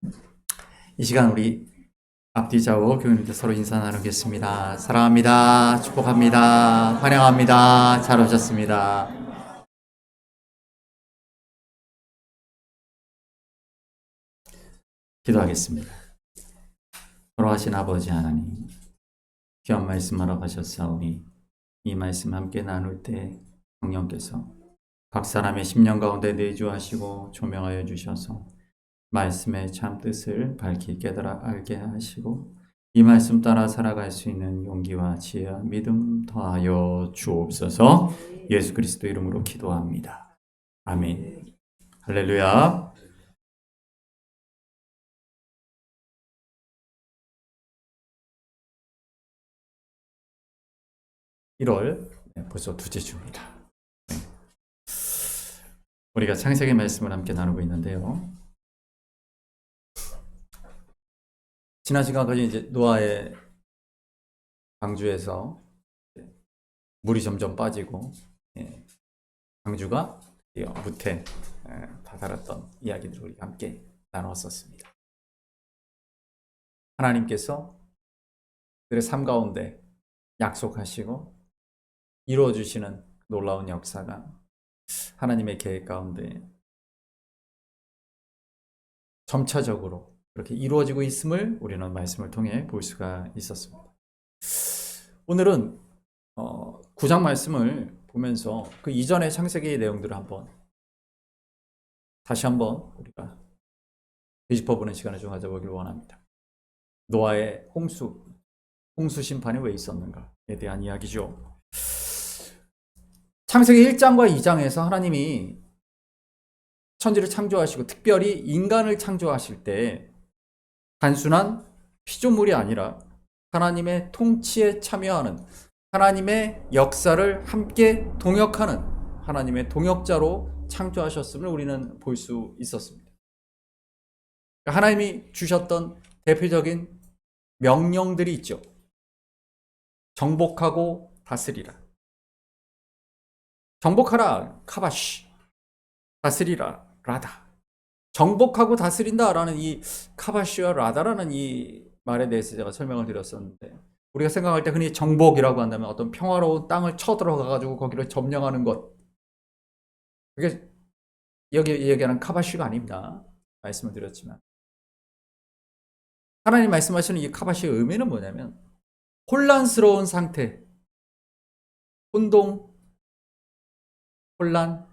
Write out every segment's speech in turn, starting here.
이 시간 우리 앞뒤 좌우 교우님들 서로 인사 나누겠습니다. 사랑합니다. 축복합니다. 환영합니다. 잘 오셨습니다. 기도하겠습니다. 돌아가신 아버지 하나님, 귀한 말씀 하러 가셨사오니 이 말씀 함께 나눌 때 성령께서 각 사람의 심령 가운데 내주하시고 조명하여 주셔서 말씀의 참 뜻을 밝히 깨달아 알게 하시고 이 말씀 따라 살아갈 수 있는 용기와 지혜와 믿음 더하여 주옵소서. 예수 그리스도 이름으로 기도합니다. 아멘. 할렐루야. (1월) 벌써 두째 주입니다. 우리가 창세기 말씀을 함께 나누고 있는데요. 지난 시간까지 이제 노아의 방주에서 물이 점점 빠지고 방주가 무태 다다랐던 이야기들을 우리가 함께 나눴었습니다. 하나님께서 그들의 삶 가운데 약속하시고 이루어주시는 놀라운 역사가 하나님의 계획 가운데 점차적으로 그렇게 이루어지고 있음을 우리는 말씀을 통해 볼 수가 있었습니다. 오늘은 9장 말씀을 보면서 그 이전의 창세기의 내용들을 다시 한번 우리가 되짚어보는 시간을 좀 가져보길 원합니다. 노아의 홍수 심판이 왜 있었는가에 대한 이야기죠. 창세기 1장과 2장에서 하나님이 천지를 창조하시고 특별히 인간을 창조하실 때 단순한 피조물이 아니라 하나님의 통치에 참여하는, 하나님의 역사를 함께 동역하는 하나님의 동역자로 창조하셨음을 우리는 볼 수 있었습니다. 하나님이 주셨던 대표적인 명령들이 있죠. 정복하고 다스리라. 정복하라, 카바시. 다스리라, 라다. 정복하고 다스린다라는 이 카바시와 라다라는 이 말에 대해서 제가 설명을 드렸었는데, 우리가 생각할 때 흔히 정복이라고 한다면 어떤 평화로운 땅을 쳐들어가가지고 거기를 점령하는 것, 그게 여기 얘기하는 카바시가 아닙니다. 말씀을 드렸지만 하나님 말씀하시는 이 카바시의 의미는 뭐냐면 혼란스러운 상태, 혼동, 혼란,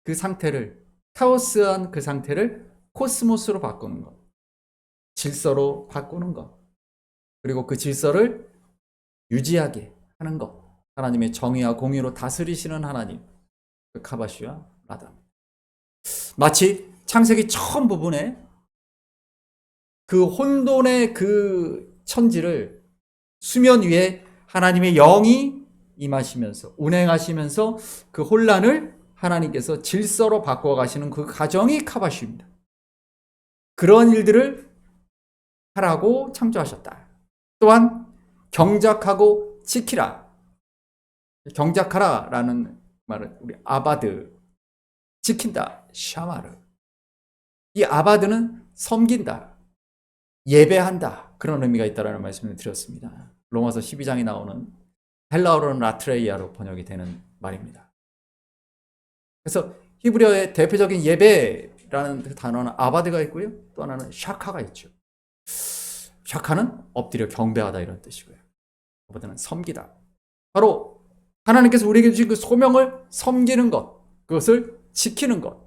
그 상태를, 카오스한 그 상태를 코스모스로 바꾸는 것, 질서로 바꾸는 것, 그리고 그 질서를 유지하게 하는 것, 하나님의 정의와 공의로 다스리시는 하나님, 그 카바시와 라다. 마치 창세기 처음 부분에 그 혼돈의 그 천지를 수면 위에 하나님의 영이 임하시면서 운행하시면서 그 혼란을 하나님께서 질서로 바꿔가시는 그 과정이 카바시입니다. 그런 일들을 하라고 창조하셨다. 또한 경작하고 지키라. 경작하라 라는 말은 우리 아바드, 지킨다, 샤마르. 이 아바드는 섬긴다, 예배한다, 그런 의미가 있다는 말씀을 드렸습니다. 로마서 12장에 나오는 헬라어로는 라트레이아로 번역이 되는 말입니다. 그래서 히브리어의 대표적인 예배라는 단어는 아바드가 있고요, 또 하나는 샤카가 있죠. 샤카는 엎드려 경배하다 이런 뜻이고요, 아바드는 섬기다. 바로 하나님께서 우리에게 주신 그 소명을 섬기는 것, 그것을 지키는 것,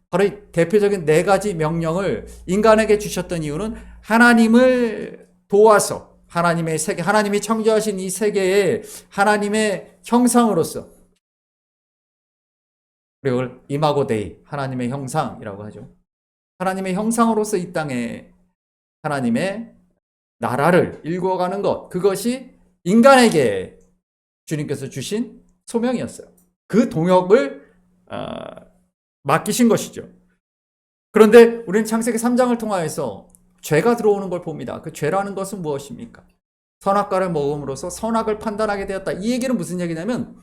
바로 이 대표적인 4가지 명령을 인간에게 주셨던 이유는 하나님을 도와서 하나님의 세계, 하나님이 창조하신 이 세계에 하나님의 형상으로서, 그리고 그걸 이마고 데이, 하나님의 형상이라고 하죠. 하나님의 형상으로서 이 땅에 하나님의 나라를 일궈가는 것, 그것이 인간에게 주님께서 주신 소명이었어요. 그 동역을 맡기신 것이죠. 그런데 우리는 창세기 3장을 통하여서 죄가 들어오는 걸 봅니다. 그 죄라는 것은 무엇입니까? 선악과를 먹음으로써 선악을 판단하게 되었다. 이 얘기는 무슨 얘기냐면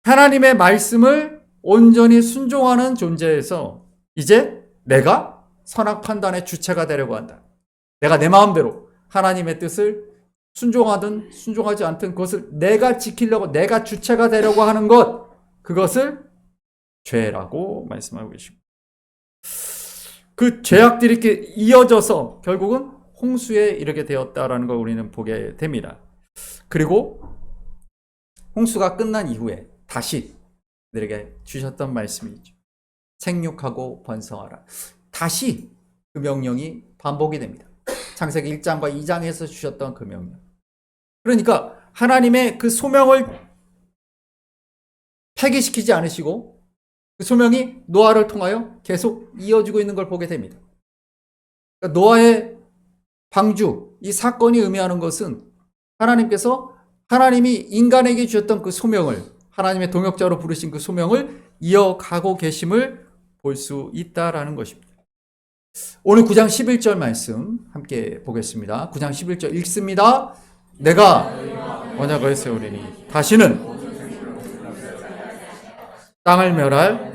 하나님의 말씀을 온전히 순종하는 존재에서 이제 내가 선악 판단의 주체가 되려고 한다. 내가 내 마음대로 하나님의 뜻을 순종하든 순종하지 않든 그것을 내가 지키려고 내가 주체가 되려고 하는 것, 그것을 죄라고 말씀하고 계십니다. 그 죄악들이 이렇게 이어져서 결국은 홍수에 이르게 되었다라는 걸 우리는 보게 됩니다. 그리고 홍수가 끝난 이후에 다시 그들에게 주셨던 말씀이 있죠. 생육하고 번성하라. 다시 그 명령이 반복이 됩니다. 창세기 1장과 2장에서 주셨던 그 명령. 그러니까 하나님의 그 소명을 폐기시키지 않으시고 그 소명이 노아를 통하여 계속 이어지고 있는 걸 보게 됩니다. 그러니까 노아의 방주, 이 사건이 의미하는 것은 하나님께서 하나님이 인간에게 주셨던 그 소명을, 하나님의 동역자로 부르신 그 소명을 이어가고 계심을 볼 수 있다라는 것입니다. 오늘 9장 11절 말씀 함께 보겠습니다. 9장 11절 읽습니다. 내가 언약을 세우리니 다시는 땅을 멸할.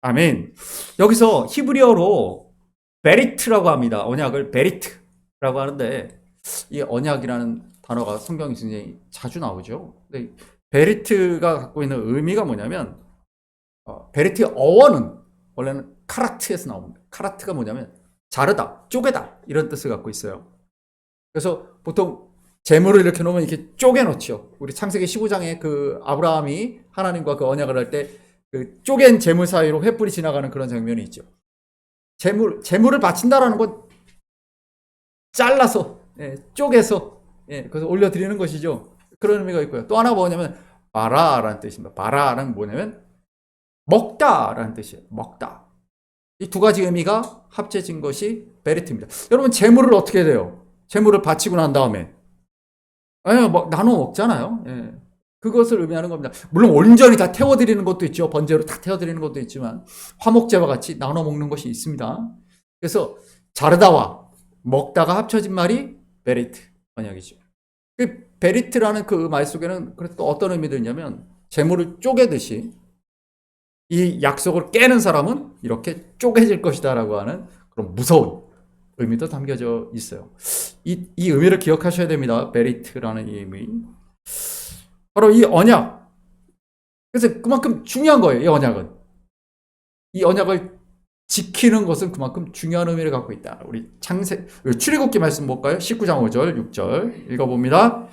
아멘. 여기서 히브리어로 베리트라고 합니다. 언약을 베리트라고 하는데 이 언약이라는 단어가 성경에 굉장히 자주 나오죠. 근데 베리트가 갖고 있는 의미가 뭐냐면 베리트의 어원은 원래는 카라트에서 나옵니다. 카라트가 뭐냐면 자르다, 쪼개다 이런 뜻을 갖고 있어요. 그래서 보통 재물을 이렇게 놓으면 이렇게 쪼개 놓죠. 우리 창세기 15장에 그 아브라함이 하나님과 그 언약을 할 때 그 쪼갠 재물 사이로 횃불이 지나가는 그런 장면이 있죠. 재물을 바친다라는 건 잘라서, 쪼개서, 그래서 올려드리는 것이죠. 그런 의미가 있고요. 또 하나 뭐냐면 바라라는 뜻입니다. 바라는 뭐냐면 먹다라는 뜻이에요. 먹다. 이 두 가지 의미가 합쳐진 것이 베리트입니다. 여러분 재물을 어떻게 해야 돼요? 재물을 바치고 난 다음에 나눠 먹잖아요. 그것을 의미하는 겁니다. 물론 온전히 다 태워드리는 것도 있죠. 번제로 다 태워드리는 것도 있지만 화목제와 같이 나눠 먹는 것이 있습니다. 그래서 자르다와 먹다가 합쳐진 말이 베리트 언약이죠. 그 베리트라는 그 말 속에는 또 어떤 의미도 있냐면 재물을 쪼개듯이 이 약속을 깨는 사람은 이렇게 쪼개질 것이다 라고 하는 그런 무서운 의미도 담겨져 있어요. 이 의미를 기억하셔야 됩니다. 베리트라는 이 의미. 바로 이 언약. 그래서 그만큼 중요한 거예요. 이 언약은. 이 언약을 지키는 것은 그만큼 중요한 의미를 갖고 있다. 우리 출애굽기 말씀 볼까요? 19장 5절, 6절 읽어봅니다.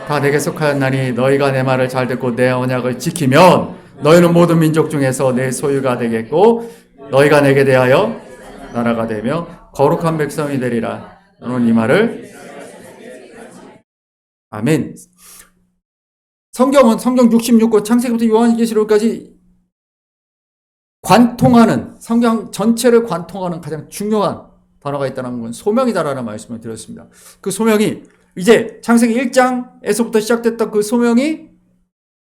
다 내게 속하였나니 너희가 내 말을 잘 듣고 내 언약을 지키면 너희는 모든 민족 중에서 내 소유가 되겠고 너희가 내게 대하여 나라가 되며 거룩한 백성이 되리라. 너는 이 말을 아멘. 성경은 성경 66권 창세기부터 요한계시록까지 관통하는 성경 전체를 관통하는 가장 중요한 단어가 있다는 건 소명이다라는 말씀을 드렸습니다. 그 소명이 이제 창세기 1장에서부터 시작됐던 그 소명이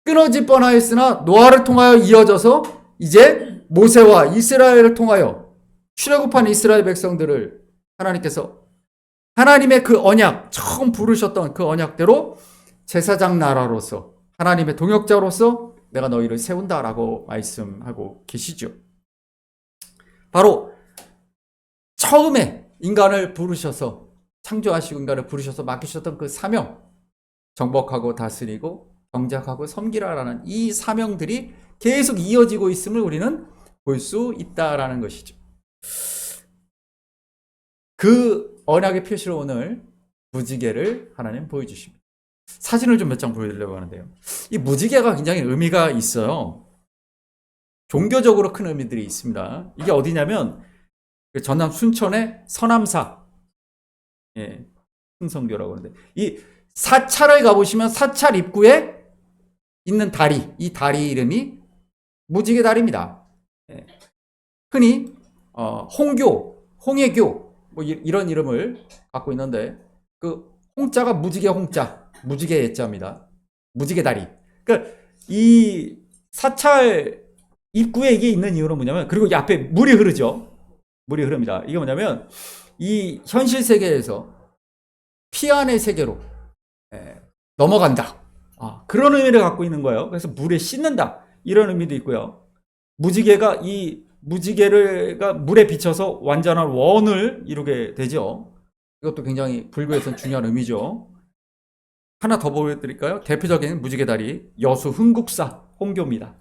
끊어질 뻔하였으나 노아를 통하여 이어져서 이제 모세와 이스라엘을 통하여 출애굽한 이스라엘 백성들을 하나님께서 하나님의 그 언약, 처음 부르셨던 그 언약대로 제사장 나라로서 하나님의 동역자로서 내가 너희를 세운다라고 말씀하고 계시죠. 바로 처음에 인간을 부르셔서 창조하시고 인간을 부르셔서 맡기셨던 그 사명, 정복하고 다스리고 경작하고 섬기라라는 이 사명들이 계속 이어지고 있음을 우리는 볼 수 있다라는 것이죠. 그 언약의 표시로 오늘 무지개를 하나님 보여주십니다. 사진을 좀 몇 장 보여드리려고 하는데요. 이 무지개가 굉장히 의미가 있어요. 종교적으로 큰 의미들이 있습니다. 이게 어디냐면 전남 순천의 서남사, 순성교라고 하는데 이 사찰을 가보시면 사찰 입구에 있는 다리, 이 다리 이름이 무지개 다리입니다. 흔히 홍교, 홍해교 뭐 이런 이름을 갖고 있는데 그 홍자가 무지개 홍자, 무지개 예자입니다. 무지개 다리. 그러니까 이 사찰 입구에 이게 있는 이유는 뭐냐면, 그리고 이 앞에 물이 흐르죠. 물이 흐릅니다. 이게 뭐냐면 이 현실 세계에서 피안의 세계로 넘어간다. 그런 의미를 갖고 있는 거예요. 그래서 물에 씻는다. 이런 의미도 있고요. 무지개가 이 무지개가 물에 비쳐서 완전한 원을 이루게 되죠. 이것도 굉장히 불교에서는 중요한 의미죠. 하나 더 보여드릴까요? 대표적인 무지개 다리 여수 흥국사 홍교입니다.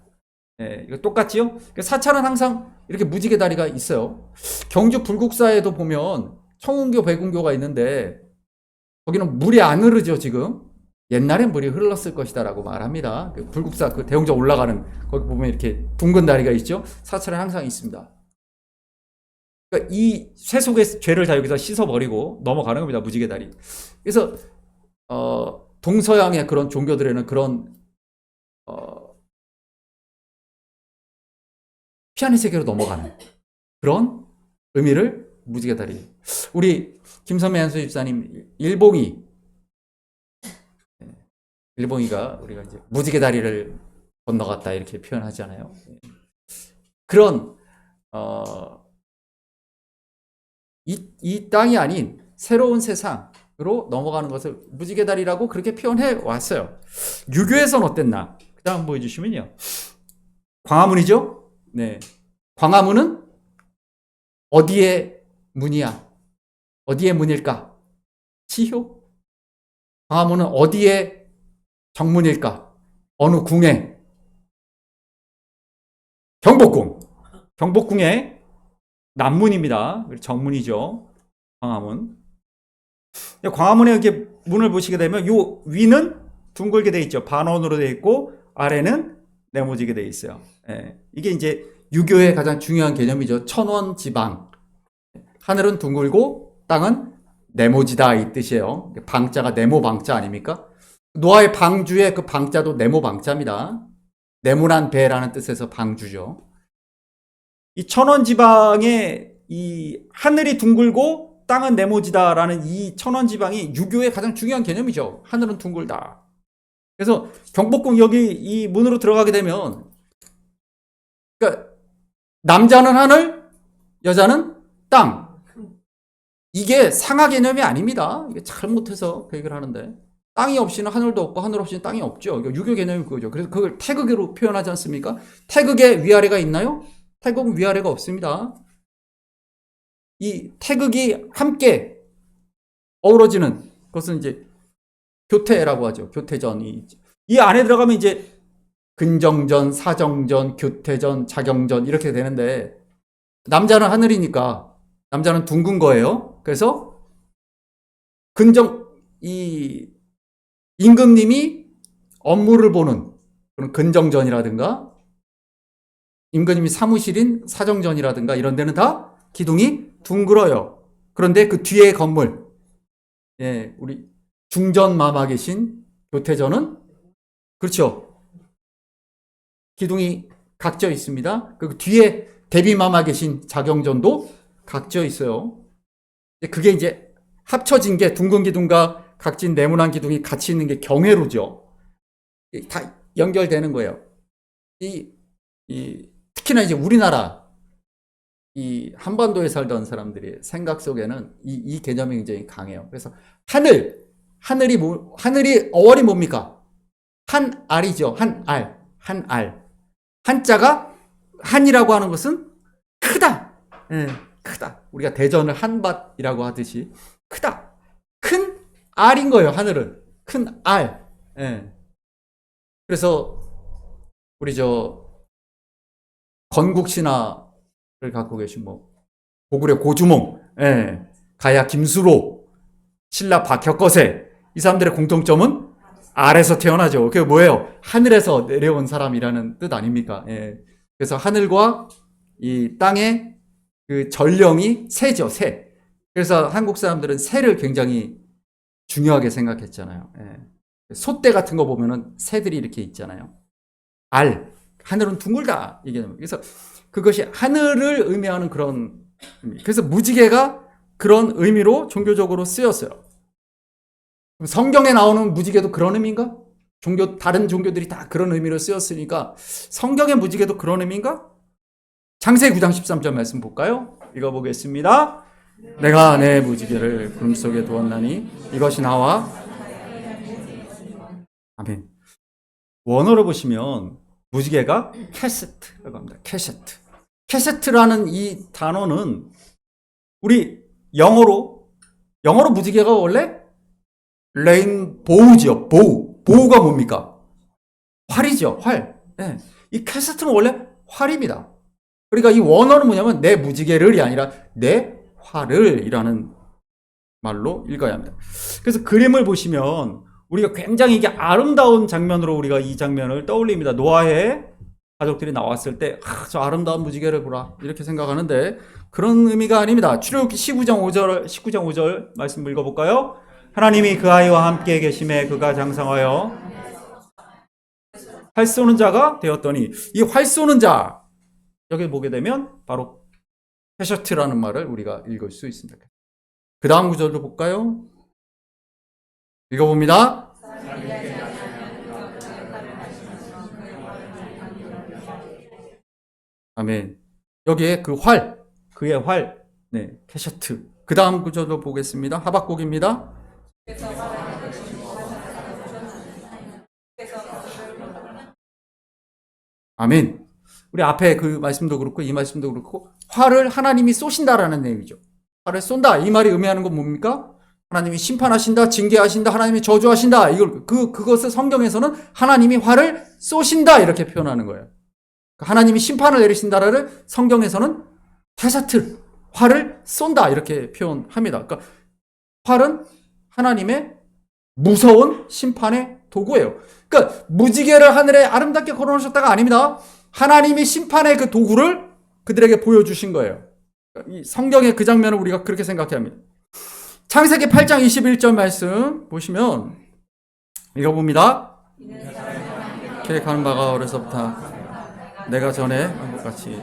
예, 이거 똑같지요? 사찰은 항상 이렇게 무지개 다리가 있어요. 경주 불국사에도 보면 청운교, 백운교가 있는데 거기는 물이 안 흐르죠, 지금. 옛날엔 물이 흘렀을 것이다라고 말합니다. 불국사 그 대웅전 올라가는 거기 보면 이렇게 둥근 다리가 있죠. 사찰은 항상 있습니다. 그러니까 이 세속의 죄를 다 여기서 씻어버리고 넘어가는 겁니다, 무지개 다리. 그래서 동서양의 그런 종교들에는 그런 피안의 세계로 넘어가는 그런 의미를 무지개 다리. 우리 김선미 한수 집사님 일봉이가 우리가 이제 무지개 다리를 건너갔다 이렇게 표현하잖아요. 그런 이 땅이 아닌 새로운 세상으로 넘어가는 것을 무지개 다리라고 그렇게 표현해 왔어요. 유교에서는 어땠나? 그다음 보여주시면요. 광화문이죠. 네, 광화문은 어디의 문이야? 어디의 문일까? 시효? 광화문은 어디의 정문일까? 어느 궁에? 경복궁. 경복궁의 남문입니다. 정문이죠. 광화문. 광화문에 이렇게 문을 보시게 되면 요 위는 둥글게 돼 있죠. 반원으로 돼 있고 아래는 네모지게 돼 있어요. 예. 이게 이제 유교의 가장 중요한 개념이죠. 천원지방. 하늘은 둥글고 땅은 네모지다 이 뜻이에요. 방자가 네모 방자 아닙니까? 노아의 방주의 그 방자도 네모 방자입니다. 네모난 배라는 뜻에서 방주죠. 이 천원지방의 이 하늘이 둥글고 땅은 네모지다라는 이 천원지방이 유교의 가장 중요한 개념이죠. 하늘은 둥글다. 그래서 경복궁 여기 이 문으로 들어가게 되면 그러니까 남자는 하늘, 여자는 땅. 이게 상하 개념이 아닙니다. 이게 잘못해서 그 얘기를 하는데 땅이 없이는 하늘도 없고 하늘 없이는 땅이 없죠. 유교 개념이 그거죠. 그래서 그걸 태극으로 표현하지 않습니까? 태극에 위아래가 있나요? 태극은 위아래가 없습니다. 이 태극이 함께 어우러지는 것은 이제 교태라고 하죠. 교태전이 이 안에 들어가면 이제 근정전, 사정전, 교태전, 자경전 이렇게 되는데 남자는 하늘이니까 남자는 둥근 거예요. 그래서 이 임금님이 업무를 보는 그런 근정전이라든가 임금님이 사무실인 사정전이라든가 이런 데는 다 기둥이 둥글어요. 그런데 그 뒤에 건물, 예, 우리 중전마마 계신 교태전은 그렇죠. 기둥이 각져 있습니다. 그 뒤에 대비마마 계신 자경전도 각져 있어요. 그게 이제 합쳐진 게 둥근 기둥과 각진 네모난 기둥이 같이 있는 게 경회로죠. 다 연결되는 거예요. 특히나 이제 우리나라 이 한반도에 살던 사람들의 생각 속에는 이 개념이 굉장히 강해요. 그래서 하늘이 어원이 뭡니까? 한 알이죠. 한 알. 한자가 한이라고 하는 것은 크다. 예, 크다. 우리가 대전을 한밭이라고 하듯이 크다. 큰 알인 거예요. 하늘은 큰 알. 예. 그래서 우리 건국 신화를 갖고 계신 고구려 고주몽, 예, 가야 김수로, 신라 박혁거세 이 사람들의 공통점은 알에서 태어나죠. 그게 뭐예요? 하늘에서 내려온 사람이라는 뜻 아닙니까? 예. 그래서 하늘과 이 땅의 그 전령이 새죠, 새. 그래서 한국 사람들은 새를 굉장히 중요하게 생각했잖아요. 예. 솥대 같은 거 보면은 새들이 이렇게 있잖아요. 하늘은 둥글다. 이게 그래서 그것이 하늘을 의미하는 그런 의미. 그래서 무지개가 그런 의미로 종교적으로 쓰였어요. 성경에 나오는 무지개도 그런 의미인가? 다른 종교들이 다 그런 의미로 쓰였으니까 성경의 무지개도 그런 의미인가? 창세기 9장 13절 말씀 볼까요? 읽어보겠습니다. 내가 내 무지개를 구름 속에 두었나니 이것이 나와. 아멘. 원어로 보시면 무지개가 캐세트라고 합니다. 캐세트라는 이 단어는 우리 영어로 무지개가 원래 레인보우죠. 보우가 뭡니까? 활이죠. 활. 네. 이 캐세트는 원래 활입니다. 그러니까 이 원어는 뭐냐면 내 무지개를이 아니라 내 활을 이라는 말로 읽어야 합니다. 그래서 그림을 보시면 우리가 굉장히 이게 아름다운 장면으로 우리가 이 장면을 떠올립니다. 노아의 가족들이 나왔을 때, 저 아름다운 무지개를 보라. 이렇게 생각하는데, 그런 의미가 아닙니다. 출애굽기 19장 5절 말씀 읽어볼까요? 하나님이 그 아이와 함께 계심에 그가 장성하여 활 쏘는 자가 되었더니, 이 활 쏘는 자, 여기 보게 되면 바로 캐셔트라는 말을 우리가 읽을 수 있습니다. 그 다음 구절도 볼까요? 읽어봅니다. 아멘. 여기에 그 활, 그의 활, 네, 캐셔트. 그 다음 구절도 보겠습니다. 하박국입니다. 아멘. 우리 앞에 그 말씀도 그렇고 이 말씀도 그렇고 활을 하나님이 쏘신다라는 내용이죠. 활을 쏜다. 이 말이 의미하는 건 뭡니까? 하나님이 심판하신다, 징계하신다, 하나님이 저주하신다. 그것을 성경에서는 하나님이 활을 쏘신다 이렇게 표현하는 거예요. 하나님이 심판을 내리신다를 성경에서는 캐셔트, 활을 쏜다 이렇게 표현합니다. 그러니까 활은 하나님의 무서운 심판의 도구예요. 그러니까 무지개를 하늘에 아름답게 걸어놓으셨다가 아닙니다. 하나님이 심판의 그 도구를 그들에게 보여주신 거예요. 이 성경의 그 장면을 우리가 그렇게 생각해야 합니다. 창세기 8장 21절 말씀 보시면 읽어봅니다. 계획하는 바가 어려서부터 내가 전에 한 것 같이.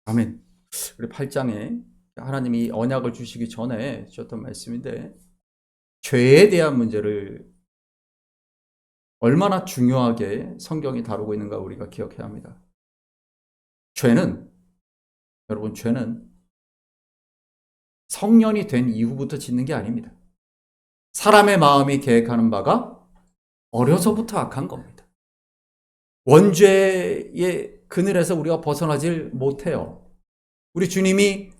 아멘. 우리 8장에 하나님이 언약을 주시기 전에 주셨던 말씀인데, 죄에 대한 문제를 얼마나 중요하게 성경이 다루고 있는가 우리가 기억해야 합니다. 여러분, 죄는 성년이 된 이후부터 짓는 게 아닙니다. 사람의 마음이 계획하는 바가 어려서부터 악한 겁니다. 원죄의 그늘에서 우리가 벗어나질 못해요. 우리 주님이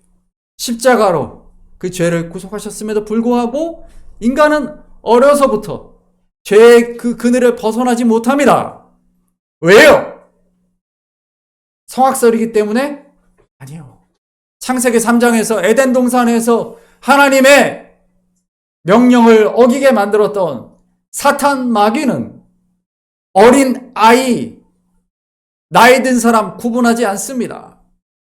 십자가로 그 죄를 구속하셨음에도 불구하고 인간은 어려서부터 죄의 그 그늘을 벗어나지 못합니다. 왜요? 성악설이기 때문에? 아니요. 창세기 3장에서 에덴 동산에서 하나님의 명령을 어기게 만들었던 사탄 마귀는 어린 아이, 나이 든 사람 구분하지 않습니다.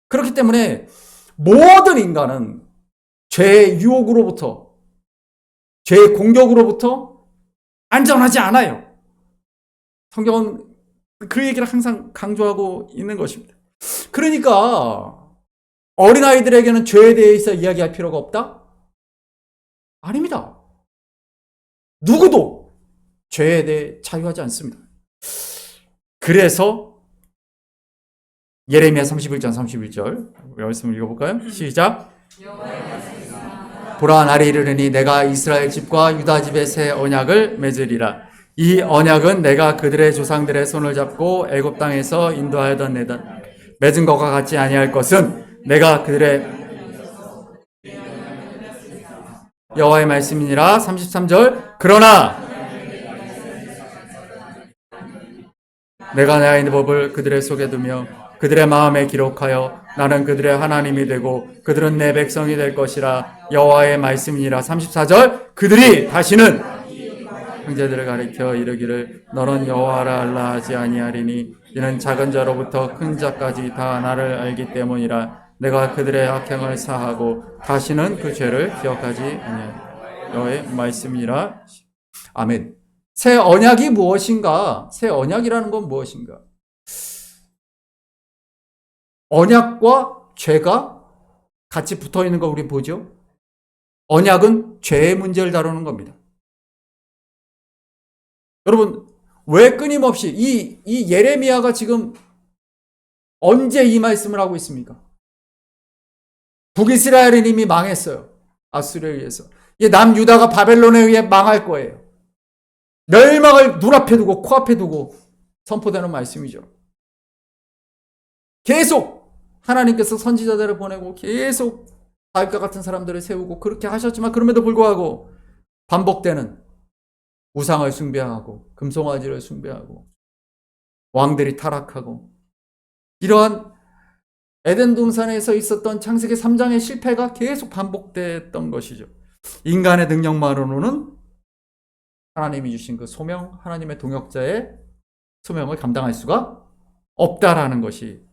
그렇기 때문에 모든 인간은 죄의 유혹으로부터, 죄의 공격으로부터 안전하지 않아요. 성경은 그 얘기를 항상 강조하고 있는 것입니다. 그러니까 어린아이들에게는 죄에 대해서 이야기할 필요가 없다? 아닙니다. 누구도 죄에 대해 자유하지 않습니다. 그래서 예레미야 31장 31절 말씀을 읽어볼까요? 시작. 보라, 날이 이르르니 내가 이스라엘 집과 유다 집의 새 언약을 맺으리라. 이 언약은 내가 그들의 조상들의 손을 잡고 애굽 땅에서 인도하였던 맺은 것과 같지 아니할 것은 내가 그들의 여호와의 말씀이니라. 33절. 그러나 내가 내 아이의 법을 그들의 속에 두며 그들의 마음에 기록하여 나는 그들의 하나님이 되고 그들은 내 백성이 될 것이라. 여호와의 말씀이니라. 34절. 그들이 다시는 형제들을 가리켜 이르기를 너는 여호와라 알라 하지 아니하리니 이는 작은 자로부터 큰 자까지 다 나를 알기 때문이라. 내가 그들의 악행을 사하고 다시는 그 죄를 기억하지 아니하리라. 여호와의 말씀이니라. 아멘. 새 언약이 무엇인가? 새 언약이라는 건 무엇인가? 언약과 죄가 같이 붙어 있는 거 우리 보죠? 언약은 죄의 문제를 다루는 겁니다. 여러분, 왜 끊임없이 이 예레미야가 지금 언제 이 말씀을 하고 있습니까? 북이스라엘은 이미 망했어요. 아수르에 의해서. 남유다가 바벨론에 의해 망할 거예요. 멸망을 눈앞에 두고 코앞에 두고 선포되는 말씀이죠. 계속 하나님께서 선지자들을 보내고 계속 다윗과 같은 사람들을 세우고 그렇게 하셨지만 그럼에도 불구하고 반복되는 우상을 숭배하고 금송아지를 숭배하고 왕들이 타락하고 이러한 에덴 동산에서 있었던 창세기 3장의 실패가 계속 반복됐던 것이죠. 인간의 능력만으로는 하나님이 주신 그 소명, 하나님의 동역자의 소명을 감당할 수가 없다라는 것이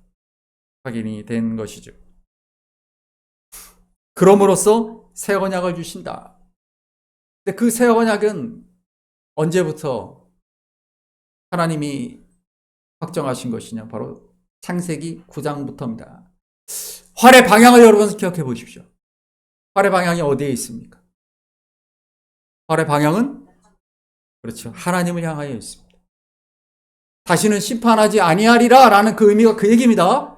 확인이 된 것이죠. 그럼으로써 새 언약을 주신다. 근데 그 새 언약은 언제부터 하나님이 확정하신 것이냐? 바로 창세기 9장부터입니다. 활의 방향을 여러분 기억해 보십시오. 활의 방향이 어디에 있습니까? 활의 방향은 그렇죠. 하나님을 향하여 있습니다. 다시는 심판하지 아니하리라 라는 그 의미가 그 얘기입니다.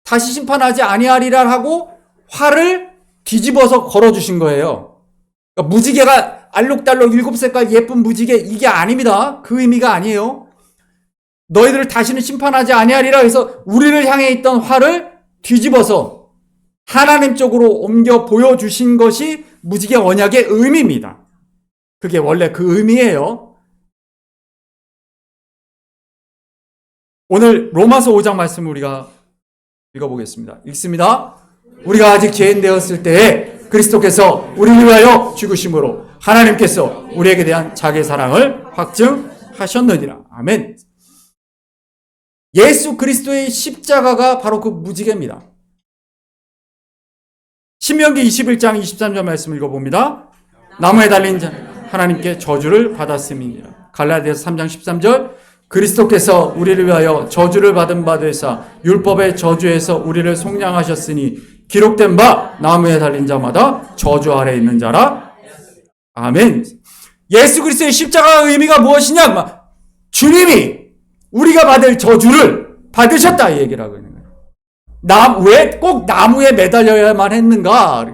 다시 심판하지 아니하리라 하고 활을 뒤집어서 걸어주신 거예요. 그러니까 무지개가 알록달록 7색깔 예쁜 무지개 이게 아닙니다. 그 의미가 아니에요. 너희들을 다시는 심판하지 아니하리라 해서 우리를 향해 있던 활을 뒤집어서 하나님 쪽으로 옮겨 보여주신 것이 무지개 언약의 의미입니다. 그게 원래 그 의미예요. 오늘 로마서 5장 말씀 우리가 읽어보겠습니다. 읽습니다. 우리가 아직 죄인 되었을 때에 그리스도께서 우리를 위하여 죽으심으로 하나님께서 우리에게 대한 자기의 사랑을 확증하셨느니라. 아멘. 예수 그리스도의 십자가가 바로 그 무지개입니다. 신명기 21장 23절 말씀 읽어봅니다. 나무에 달린 자 하나님께 저주를 받았음이니라. 갈라디아서 3장 13절 그리스도께서 우리를 위하여 저주를 받은 바 되사 율법의 저주에서 우리를 속량하셨으니 기록된 바 나무에 달린 자마다 저주 아래 있는 자라. 아멘. 예수 그리스도의 십자가의 의미가 무엇이냐? 주님이 우리가 받을 저주를 받으셨다 이 얘기를 하고 있는 거예요. 왜 꼭 나무에 매달려야만 했는가?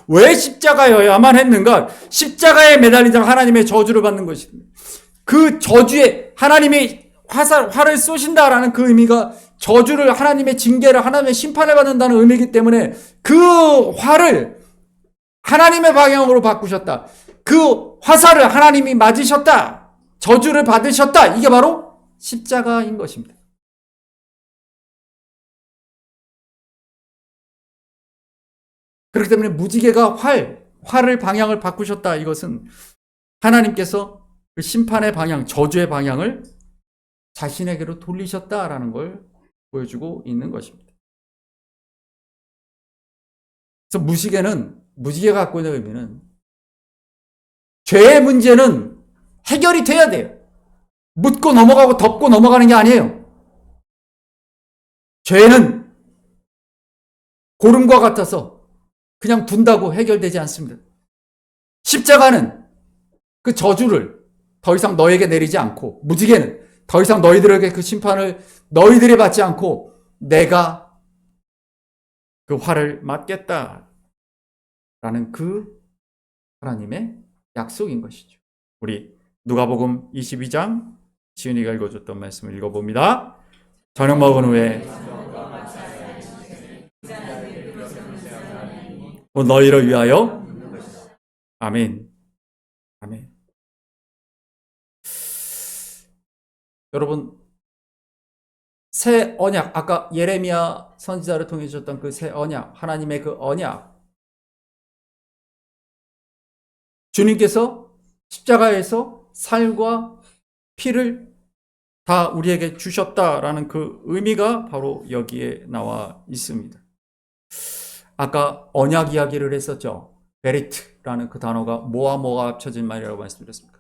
왜 십자가여야만 했는가? 십자가에 매달린 자가 하나님의 저주를 받는 것입니다. 그 저주에 하나님이 활을 쏘신다라는 그 의미가 저주를 하나님의 징계를 하나님의 심판을 받는다는 의미이기 때문에 그 활을 하나님의 방향으로 바꾸셨다. 그 화살을 하나님이 맞으셨다. 저주를 받으셨다. 이게 바로 십자가인 것입니다. 그렇기 때문에 무지개가 활을 방향을 바꾸셨다. 이것은 하나님께서 그 심판의 방향, 저주의 방향을 자신에게로 돌리셨다라는 걸 보여주고 있는 것입니다. 그래서 무지개가 갖고 있는 의미는 죄의 문제는 해결이 돼야 돼요. 묻고 넘어가고 덮고 넘어가는 게 아니에요. 죄는 고름과 같아서 그냥 둔다고 해결되지 않습니다. 십자가는 그 저주를 더 이상 너에게 내리지 않고, 무지개는 더 이상 너희들에게 그 심판을 너희들이 받지 않고 내가 그 화를 맞겠다 라는 그 하나님의 약속인 것이죠. 우리 누가복음 22장 지은이가 읽어줬던 말씀을 읽어봅니다. 저녁 먹은 후에 또 너희를 위하여 아멘. 아멘. 여러분, 새 언약, 아까 예레미야 선지자를 통해 주셨던 그 새 언약, 하나님의 그 언약, 주님께서 십자가에서 살과 피를 다 우리에게 주셨다라는 그 의미가 바로 여기에 나와 있습니다. 아까 언약 이야기를 했었죠. 베리트라는 그 단어가 뭐와 합쳐진 말이라고 말씀드렸습니다.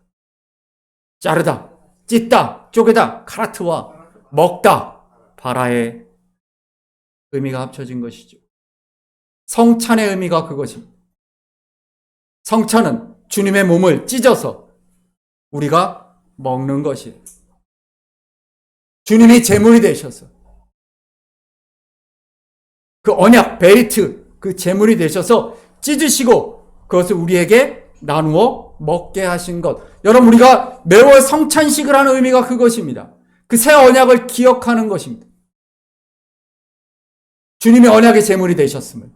자르다, 찢다, 쪼개다, 카라트와 먹다, 바라의 의미가 합쳐진 것이죠. 성찬의 의미가 그것입니다. 성찬은 주님의 몸을 찢어서 우리가 먹는 것이에요. 주님이 제물이 되셔서 그 언약, 베리트, 그 제물이 되셔서 찢으시고 그것을 우리에게 나누어 먹게 하신 것. 여러분, 우리가 매월 성찬식을 하는 의미가 그것입니다. 그 새 언약을 기억하는 것입니다. 주님이 언약의 제물이 되셨음을,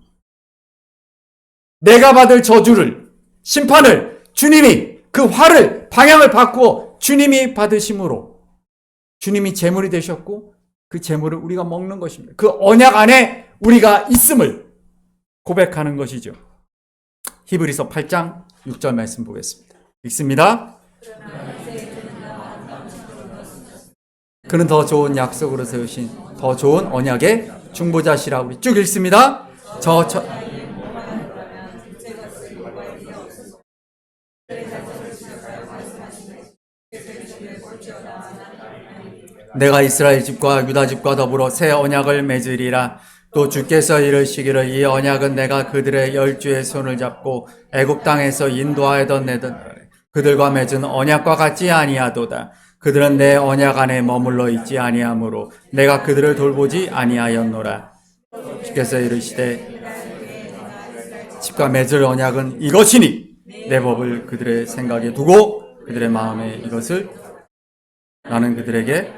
내가 받을 저주를, 심판을 주님이 그 화를 방향을 바꾸어 주님이 받으심으로 주님이 제물이 되셨고 그 제물을 우리가 먹는 것입니다. 그 언약 안에 우리가 있음을 고백하는 것이죠. 히브리서 8장 6절 말씀 보겠습니다. 읽습니다. 그는 더 좋은 약속으로 세우신 더 좋은 언약의 중보자시라. 우리 쭉 읽습니다. 내가 이스라엘 집과 유다 집과 더불어 새 언약을 맺으리라. 또 주께서 이르시기를 이 언약은 내가 그들의 열주의 손을 잡고 애굽 땅에서 인도하여던 내던 그들과 맺은 언약과 같지 아니하도다. 그들은 내 언약 안에 머물러 있지 아니하므로 내가 그들을 돌보지 아니하였노라. 주께서 이르시되 집과 맺을 언약은 이것이니 내 법을 그들의 생각에 두고 그들의 마음에 이것을 나는 그들에게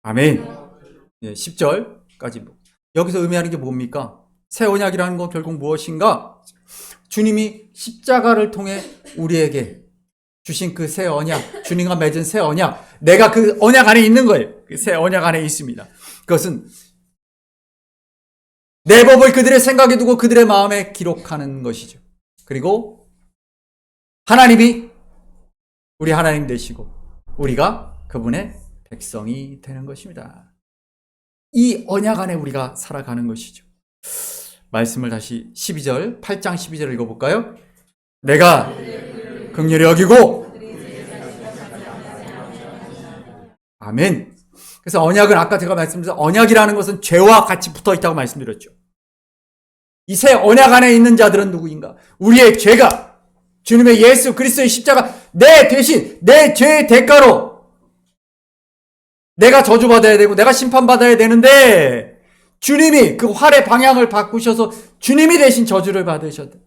아멘. 10절까지 여기서 의미하는 게 뭡니까? 새 언약이라는 건 결국 무엇인가? 주님이 십자가를 통해 우리에게 주신 그 새 언약, 주님과 맺은 새 언약, 내가 그 언약 안에 있는 거예요. 그 새 언약 안에 있습니다. 그것은 내 법을 그들의 생각에 두고 그들의 마음에 기록하는 것이죠. 그리고 하나님이 우리 하나님 되시고 우리가 그분의 백성이 되는 것입니다. 이 언약 안에 우리가 살아가는 것이죠. 말씀을 다시 8장 12절 읽어볼까요? 내가 긍휼히 여기고 아멘. 그래서 언약은 아까 제가 말씀드린 언약이라는 것은 죄와 같이 붙어 있다고 말씀드렸죠. 이 새 언약 안에 있는 자들은 누구인가? 우리의 죄가 주님의 예수 그리스도의 십자가 내 대신 내 죄의 대가로 내가 저주받아야 되고 내가 심판받아야 되는데 주님이 그 활의 방향을 바꾸셔서 주님이 대신 저주를 받으셨다.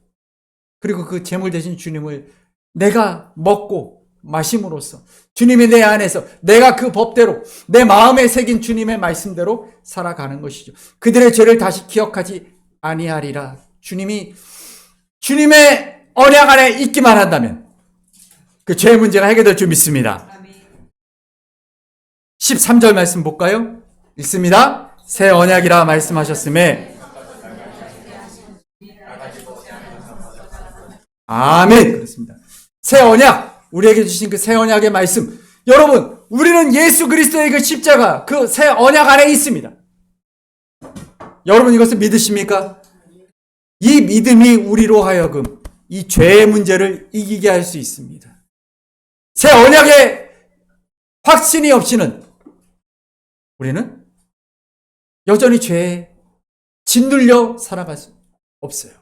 그리고 그 제물 대신 주님을 내가 먹고 마심으로써 주님이 내 안에서 내가 그 법대로 내 마음에 새긴 주님의 말씀대로 살아가는 것이죠. 그들의 죄를 다시 기억하지 아니하리라. 주님이 주님의 언약 안에 있기만 한다면 그 죄의 문제가 해결될 줄 믿습니다. 13절 말씀 볼까요? 읽습니다. 새 언약이라 말씀하셨음에 아멘. 그렇습니다. 새 언약, 우리에게 주신 그 새 언약의 말씀. 여러분, 우리는 예수 그리스도의 그 십자가, 그 새 언약 안에 있습니다. 여러분 이것을 믿으십니까? 이 믿음이 우리로 하여금 이 죄의 문제를 이기게 할 수 있습니다. 새 언약의 확신이 없이는 우리는 여전히 죄에 짓눌려 살아갈 수 없어요.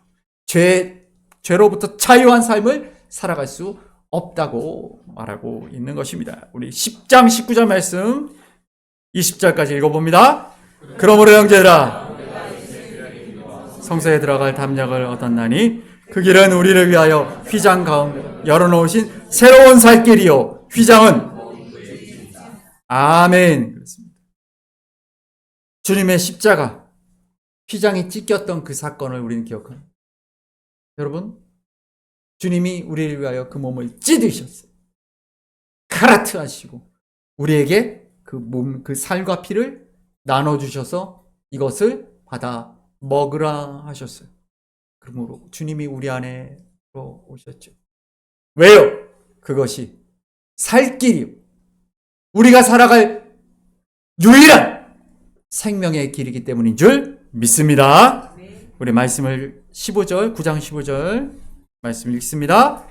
죄로부터 자유한 삶을 살아갈 수 없다고 말하고 있는 것입니다. 우리 10장 19절 말씀 20절까지 읽어봅니다. 그러므로 형제들아 성소에 들어갈 담력을 얻었나니 그 길은 우리를 위하여 휘장 가운데 열어놓으신 새로운 살 길이요 휘장은 아멘. 그렇습니다. 주님의 십자가 휘장이 찢겼던 그 사건을 우리는 기억합니다. 여러분 주님이 우리를 위하여 그 몸을 찢으셨어요. 카라트 하시고 우리에게 그 몸, 그 살과 피를 나눠주셔서 이것을 받아 먹으라 하셨어요. 그러므로 주님이 우리 안에 오셨죠. 왜요? 그것이 살 길이요. 우리가 살아갈 유일한 생명의 길이기 때문인 줄 믿습니다. 우리 말씀을 15절, 9장 15절 말씀 읽습니다.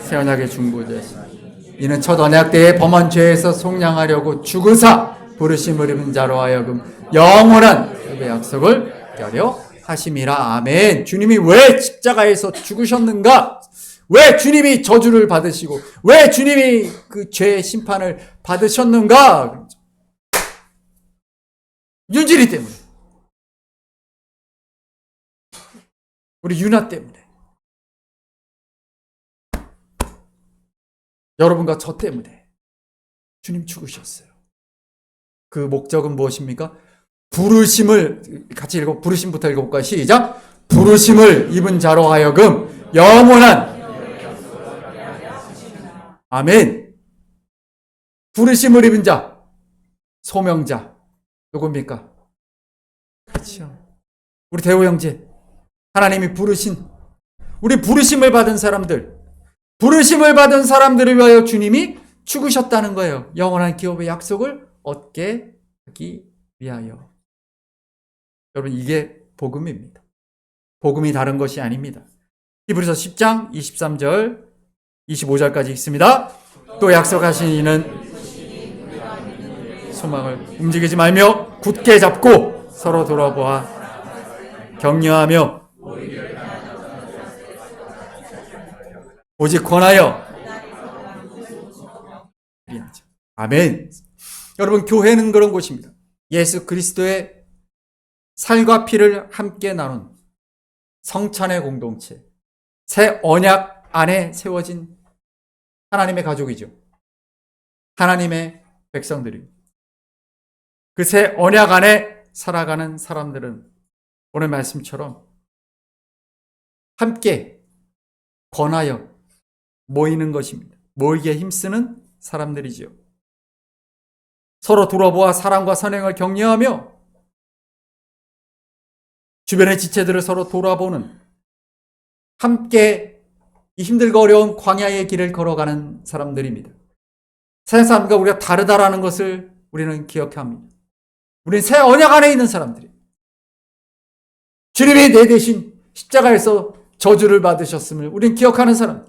새 언약의 중보자시니 이는 첫 언약 때의 범한 죄에서 속량하려고 죽으사 부르심을 입은 자로 하여금 영원한 의 약속을 껴려 하심이라. 아멘. 주님이 왜 십자가에서 죽으셨는가? 왜 주님이 저주를 받으시고 왜 주님이 그 죄의 심판을 받으셨는가? 윤질이 때문에, 우리 유나 때문에, 여러분과 저 때문에 주님 죽으셨어요. 그 목적은 무엇입니까? 부르심을 같이 부르심부터 읽어볼까요? 시작. 부르심을 입은 자로 하여금 영원한 아멘. 부르심을 입은 자, 소명자 누굽니까? 그렇죠. 우리 대호 형제, 하나님이 부르신 우리 부르심을 받은 사람들, 부르심을 받은 사람들을 위하여 주님이 죽으셨다는 거예요. 영원한 기업의 약속을 얻게 하기 위하여. 여러분, 이게 복음입니다. 복음이 다른 것이 아닙니다. 히브리서 10장 23절 25절까지 읽습니다. 또 약속하신 이는 소망을 움직이지 말며 굳게 잡고 서로 돌아보아 격려하며 오직 권하여 아멘. 여러분, 교회는 그런 곳입니다. 예수 그리스도의 살과 피를 함께 나눈 성찬의 공동체, 새 언약 안에 세워진 하나님의 가족이죠. 하나님의 백성들이 그 새 언약 안에 살아가는 사람들은 오늘 말씀처럼 함께 권하여 모이는 것입니다. 모이기에 힘쓰는 사람들이지요. 서로 돌아보아 사랑과 선행을 격려하며 주변의 지체들을 서로 돌아보는, 함께 이 힘들고 어려운 광야의 길을 걸어가는 사람들입니다. 세상 사람과 우리가 다르다라는 것을 우리는 기억해야 합니다. 우리는 새 언약 안에 있는 사람들이에요. 주님이 내 대신 십자가에서 저주를 받으셨음을 우리는 기억하는 사람.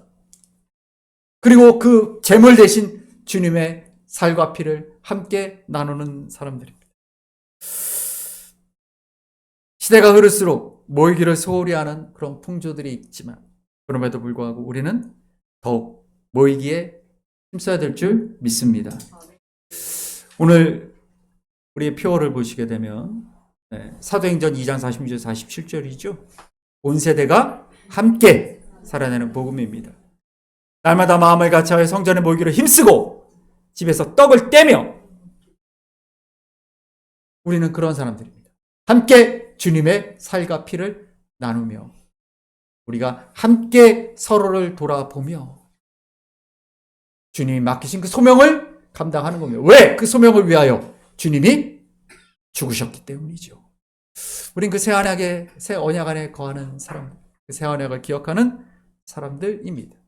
그리고 그 제물 대신 주님의 살과 피를 함께 나누는 사람들입니다. 시대가 흐를수록 모이기를 소홀히 하는 그런 풍조들이 있지만 그럼에도 불구하고 우리는 더욱 모이기에 힘써야 될 줄 믿습니다. 오늘 우리의 표어를 보시게 되면 사도행전 2장 46절 47절이죠. 온 세대가 함께 살아내는 복음입니다. 날마다 마음을 같이하여 성전에 모이기를 힘쓰고 집에서 떡을 떼며 우리는 그런 사람들입니다. 함께 주님의 살과 피를 나누며 우리가 함께 서로를 돌아보며 주님이 맡기신 그 소명을 감당하는 겁니다. 왜? 그 소명을 위하여 주님이 죽으셨기 때문이죠. 우린 그 새 언약 안에 거하는 사람들, 그 새 언약을 기억하는 사람들입니다.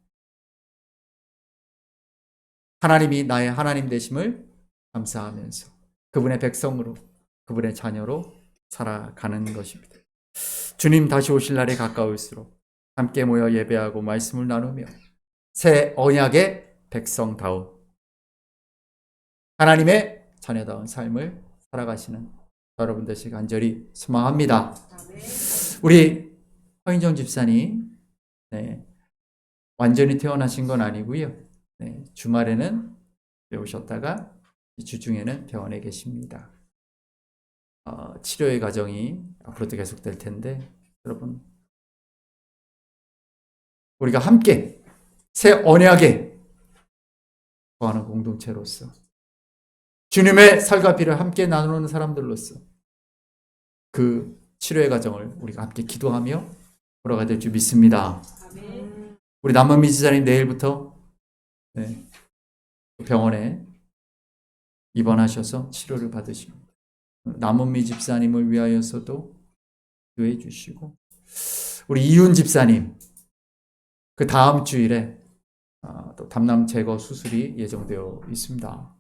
하나님이 나의 하나님 되심을 감사하면서 그분의 백성으로, 그분의 자녀로 살아가는 것입니다. 주님 다시 오실 날이 가까울수록 함께 모여 예배하고 말씀을 나누며 새 언약의 백성다운 하나님의 자녀다운 삶을 살아가시는 여러분 되시길 간절히 소망합니다. 우리 허인정 집사님 완전히 퇴원하신 건 아니고요. 주말에는 오셨다가 주중에는 병원에 계십니다. 치료의 과정이 앞으로도 계속될 텐데 여러분 우리가 함께 새 언약에 거하는 공동체로서 주님의 살과 피를 함께 나누는 사람들로서 그 치료의 과정을 우리가 함께 기도하며 걸어가야 될 줄 믿습니다. 우리 남은미 지사님 내일부터 병원에 입원하셔서 치료를 받으십니다. 남은미 집사님을 위하여서도 기도해 주시고 우리 이윤 집사님 그 다음 주일에 또 담낭 제거 수술이 예정되어 있습니다.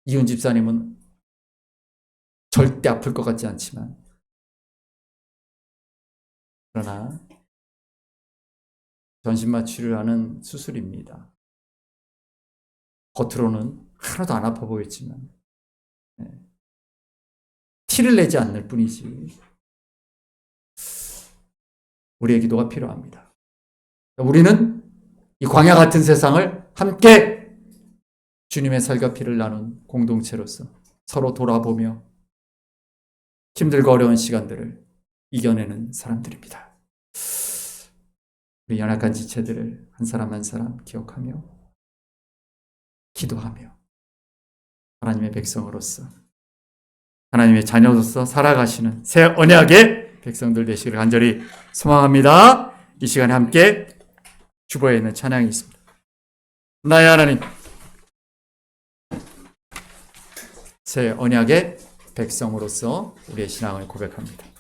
이윤 집사님은 절대 아플 것 같지 않지만 그러나 전신마취를 하는 수술입니다. 겉으로는 하나도 안 아파 보였지만 티를 내지 않을 뿐이지 우리의 기도가 필요합니다. 우리는 이 광야 같은 세상을 함께 주님의 살과 피를 나눈 공동체로서 서로 돌아보며 힘들고 어려운 시간들을 이겨내는 사람들입니다. 우리 연약한 지체들을 한 사람 한 사람 기억하며 기도하며 하나님의 백성으로서 하나님의 자녀로서 살아가시는 새 언약의 백성들 되시기를 간절히 소망합니다. 이 시간에 함께 주보에 있는 찬양이 있습니다. 나의 하나님, 새 언약의 백성으로서 우리의 신앙을 고백합니다.